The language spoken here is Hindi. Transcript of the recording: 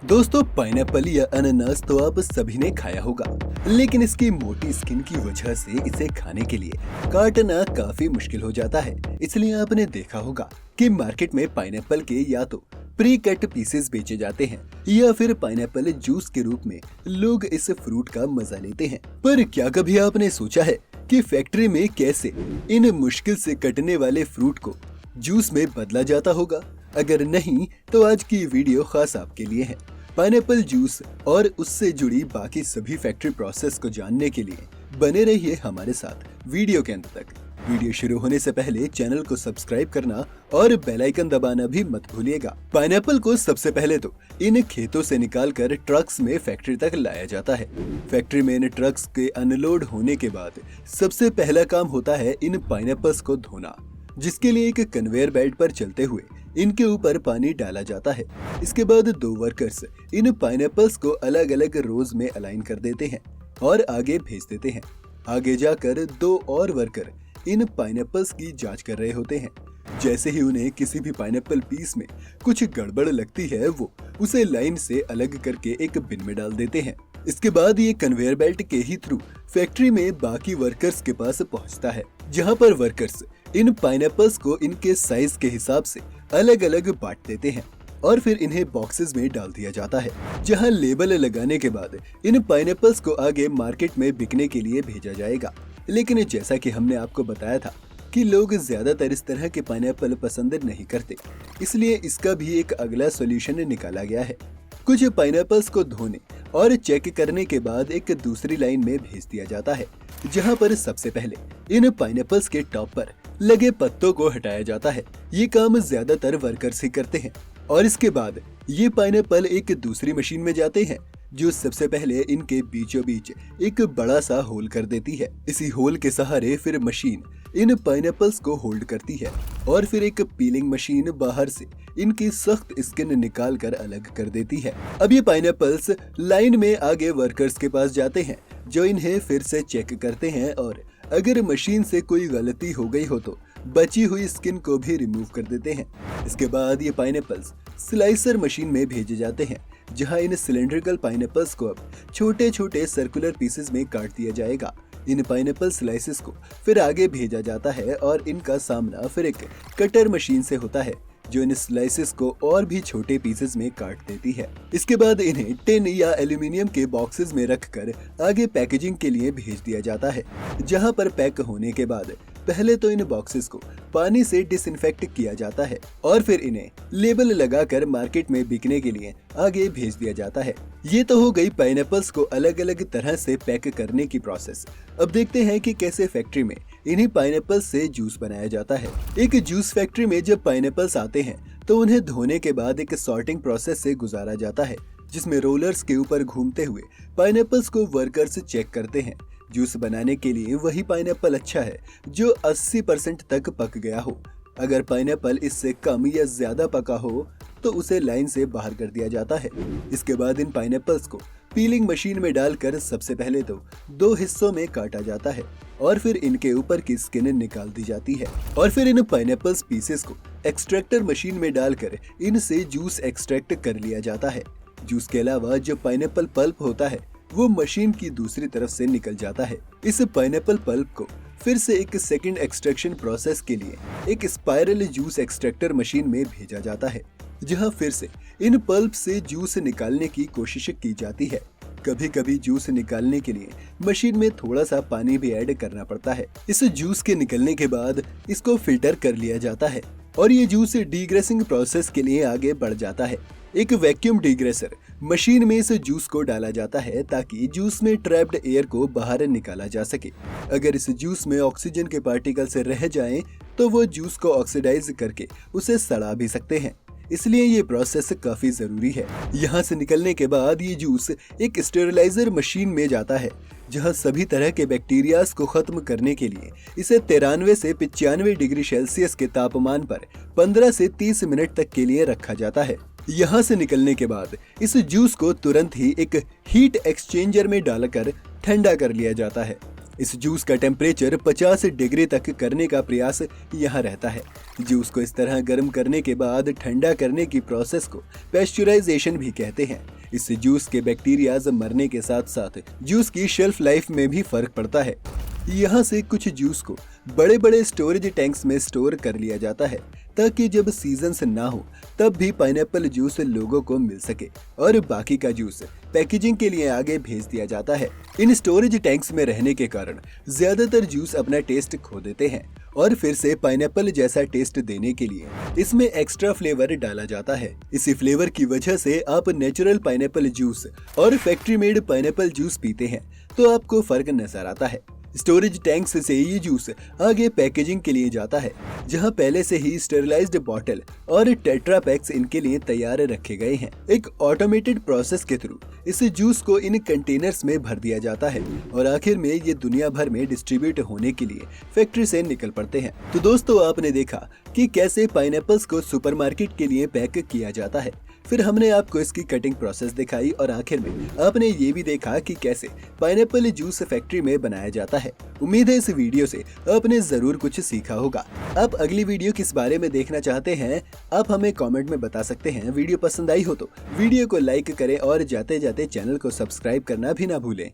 दोस्तों, पाइनएप्पल या अनानास तो आप सभी ने खाया होगा, लेकिन इसकी मोटी स्किन की वजह से इसे खाने के लिए काटना काफी मुश्किल हो जाता है। इसलिए आपने देखा होगा कि मार्केट में पाइनएप्पल के या तो प्री कट पीसेस बेचे जाते हैं या फिर पाइनएप्पल जूस के रूप में लोग इस फ्रूट का मजा लेते हैं। पर क्या कभी आपने सोचा है कि फैक्ट्री में कैसे इन मुश्किल से कटने वाले फ्रूट को जूस में बदला जाता होगा? अगर नहीं तो आज की वीडियो खास आपके लिए है। पाइनएप्पल जूस और उससे जुड़ी बाकी सभी फैक्ट्री प्रोसेस को जानने के लिए बने रहिए हमारे साथ वीडियो के अंत तक। वीडियो शुरू होने से पहले चैनल को सब्सक्राइब करना और बेल आइकन दबाना भी मत भूलिएगा। पाइनएप्पल को सबसे पहले तो इन खेतों से निकालकर ट्रक्स में फैक्ट्री तक लाया जाता है। फैक्ट्री में इन ट्रक्स के अनलोड होने के बाद सबसे पहला काम होता है इन पाइनएप्पल्स को धोना, जिसके लिए एक कन्वेयर बेल्ट पर चलते हुए इनके ऊपर पानी डाला जाता है। इसके बाद दो वर्कर्स इन पाइनएप्पल्स को अलग अलग रोज में अलाइन कर देते हैं और आगे भेज देते हैं। आगे जाकर दो और वर्कर इन पाइनएप्पल्स की जांच कर रहे होते हैं। जैसे ही उन्हें किसी भी पाइनएप्पल पीस में कुछ गड़बड़ लगती है, वो उसे लाइन से अलग करके एक बिन में डाल देते हैं। इसके बाद ये कन्वेयर बेल्ट के ही थ्रू फैक्ट्री में बाकी वर्कर्स के पास पहुंचता है, जहां पर वर्कर्स इन पाइनएप्पल्स को इनके साइज के हिसाब से अलग अलग बांट देते हैं और फिर इन्हें बॉक्सेस में डाल दिया जाता है, जहां लेबल लगाने के बाद इन पाइनएप्पल्स को आगे मार्केट में बिकने के लिए भेजा जाएगा। लेकिन जैसा कि हमने आपको बताया था कि लोग ज्यादातर इस तरह के पाइनएप्पल पसंद नहीं करते, इसलिए इसका भी एक अगला सॉल्यूशन निकाला गया है। कुछ पाइनएप्पल्स को धोने और चेक करने के बाद एक दूसरी लाइन में भेज दिया जाता है, जहां पर सबसे पहले इन पाइनएप्पल्स के टॉप पर लगे पत्तों को हटाया जाता है। ये काम ज्यादातर वर्कर्स ही करते हैं और इसके बाद ये पाइनएप्पल एक दूसरी मशीन में जाते हैं, जो सबसे पहले इनके बीचों बीच एक बड़ा सा होल कर देती है। इसी होल के सहारे फिर मशीन इन पाइनएप्पल्स को होल्ड करती है और फिर एक पीलिंग मशीन बाहर से इनकी सख्त स्किन निकाल कर अलग कर देती है। अब ये पाइनएप्पल्स लाइन में आगे वर्कर्स के पास जाते हैं, जो इन्हें फिर से चेक करते हैं और अगर मशीन से कोई गलती हो गई हो तो बची हुई स्किन को भी रिमूव कर देते हैं। इसके बाद ये पाइनएप्पल्स स्लाइसर मशीन में भेजे जाते हैं, जहां इन सिलेंड्रिकल पाइनएप्पल्स को अब छोटे छोटे सर्कुलर पीसेस में काट दिया जाएगा। इन पाइनएप्पल स्लाइसेस को फिर आगे भेजा जाता है और इनका सामना फिर एक कटर मशीन से होता है, जो इन स्लाइसेस को और भी छोटे पीसेस में काट देती है। इसके बाद इन्हें टिन या एल्यूमिनियम के बॉक्सेस में रखकर आगे पैकेजिंग के लिए भेज दिया जाता है, जहां पर पैक होने के बाद पहले तो इन बॉक्सेस को पानी से डिसइंफेक्ट किया जाता है और फिर इन्हें लेबल लगाकर मार्केट में बिकने के लिए आगे भेज दिया जाता है। ये तो हो गई पाइनएप्पल्स को अलग अलग तरह से पैक करने की प्रोसेस। अब देखते हैं कि कैसे फैक्ट्री में इन्हीं पाइनएप्पल्स से जूस बनाया जाता है। एक जूस फैक्ट्री में जब पाइनएप्पल्स आते हैं तो उन्हें धोने के बाद एक सॉर्टिंग प्रोसेस से गुजारा जाता है, जिसमें रोलर्स के ऊपर घूमते हुए पाइनएप्पल्स को वर्कर्स चेक करते हैं। जूस बनाने के लिए वही पाइनएप्पल अच्छा है जो 80% तक पक गया हो। अगर पाइनएप्पल इससे कम या ज्यादा पका हो तो उसे लाइन से बाहर कर दिया जाता है। इसके बाद इन पाइनएप्पल्स को पीलिंग मशीन में डालकर सबसे पहले तो दो हिस्सों में काटा जाता है और फिर इनके ऊपर की स्किन निकाल दी जाती है और फिर इन पाइनएप्पल्स पीसेस को एक्सट्रैक्टर मशीन में डालकर इनसे जूस एक्सट्रैक्ट कर लिया जाता है। जूस के अलावा जो पाइनएप्पल पल्प होता है वो मशीन की दूसरी तरफ से निकल जाता है। इस पाइनएप्पल पल्प को फिर से एक सेकंड एक्सट्रैक्शन प्रोसेस के लिए एक स्पाइरल जूस एक्सट्रैक्टर मशीन में भेजा जाता है, जहां फिर से इन पल्प से जूस निकालने की कोशिश की जाती है। कभी कभी जूस निकालने के लिए मशीन में थोड़ा सा पानी भी ऐड करना पड़ता है। इस जूस के निकलने के बाद इसको फिल्टर कर लिया जाता है और ये जूस डीग्रेसिंग प्रोसेस के लिए आगे बढ़ जाता है। एक वैक्यूम डीग्रेसर मशीन में इस जूस को डाला जाता है ताकि जूस में ट्रैप्ड एयर को बाहर निकाला जा सके। अगर इस जूस में ऑक्सीजन के पार्टिकल्स रह जाएं तो वो जूस को ऑक्सीडाइज करके उसे सड़ा भी सकते हैं, इसलिए ये प्रोसेस काफी जरूरी है। यहाँ से निकलने के बाद ये जूस एक स्टेरिलाइजर मशीन में जाता है, जहाँ सभी तरह के बैक्टीरियाज को खत्म करने के लिए इसे 93 से 95 डिग्री सेल्सियस के तापमान पर 15 से 30 मिनट तक के लिए रखा जाता है। यहाँ से निकलने के बाद इस जूस को तुरंत ही एक हीट एक्सचेंजर में डालकर ठंडा कर लिया जाता है। इस जूस का टेम्परेचर 50 डिग्री तक करने का प्रयास यहाँ रहता है। जूस को इस तरह गर्म करने के बाद ठंडा करने की प्रोसेस को पेस्चुराइजेशन भी कहते हैं। इससे जूस के बैक्टीरियाज मरने के साथ साथ जूस की शेल्फ लाइफ में भी फर्क पड़ता है। यहाँ से कुछ जूस को बड़े बड़े स्टोरेज टैंक्स में स्टोर कर लिया जाता है ताकि जब सीजन्स ना हो तब भी पाइनएप्पल जूस लोगों को मिल सके और बाकी का जूस पैकेजिंग के लिए आगे भेज दिया जाता है। इन स्टोरेज टैंक्स में रहने के कारण ज्यादातर जूस अपना टेस्ट खो देते हैं और फिर से पाइनएप्पल जैसा टेस्ट देने के लिए इसमें एक्स्ट्रा फ्लेवर डाला जाता है। इसी फ्लेवर की वजह से आप नेचुरल पाइनएप्पल जूस और फैक्ट्री मेड पाइनएप्पल जूस पीते हैं तो आपको फर्क नजर आता है। स्टोरेज टैंक्स से ये जूस आगे पैकेजिंग के लिए जाता है जहां पहले से ही स्टेरिलाइज्ड बॉटल और टेट्रा पैक्स इनके लिए तैयार रखे गए हैं। एक ऑटोमेटेड प्रोसेस के थ्रू इस जूस को इन कंटेनर्स में भर दिया जाता है और आखिर में ये दुनिया भर में डिस्ट्रीब्यूट होने के लिए फैक्ट्री से निकल पड़ते हैं। तो दोस्तों आपने देखा कि कैसे पाइनएप्पल्स को सुपरमार्केट के लिए पैक किया जाता है, फिर हमने आपको इसकी कटिंग प्रोसेस दिखाई और आखिर में आपने ये भी देखा कि कैसे पाइनएप्पल जूस फैक्ट्री में बनाया जाता है। उम्मीद है इस वीडियो से आपने जरूर कुछ सीखा होगा। आप अगली वीडियो किस बारे में देखना चाहते हैं आप हमें कमेंट में बता सकते हैं। वीडियो पसंद आई हो तो वीडियो को लाइक करें और जाते जाते चैनल को सब्सक्राइब करना भी ना भूलें।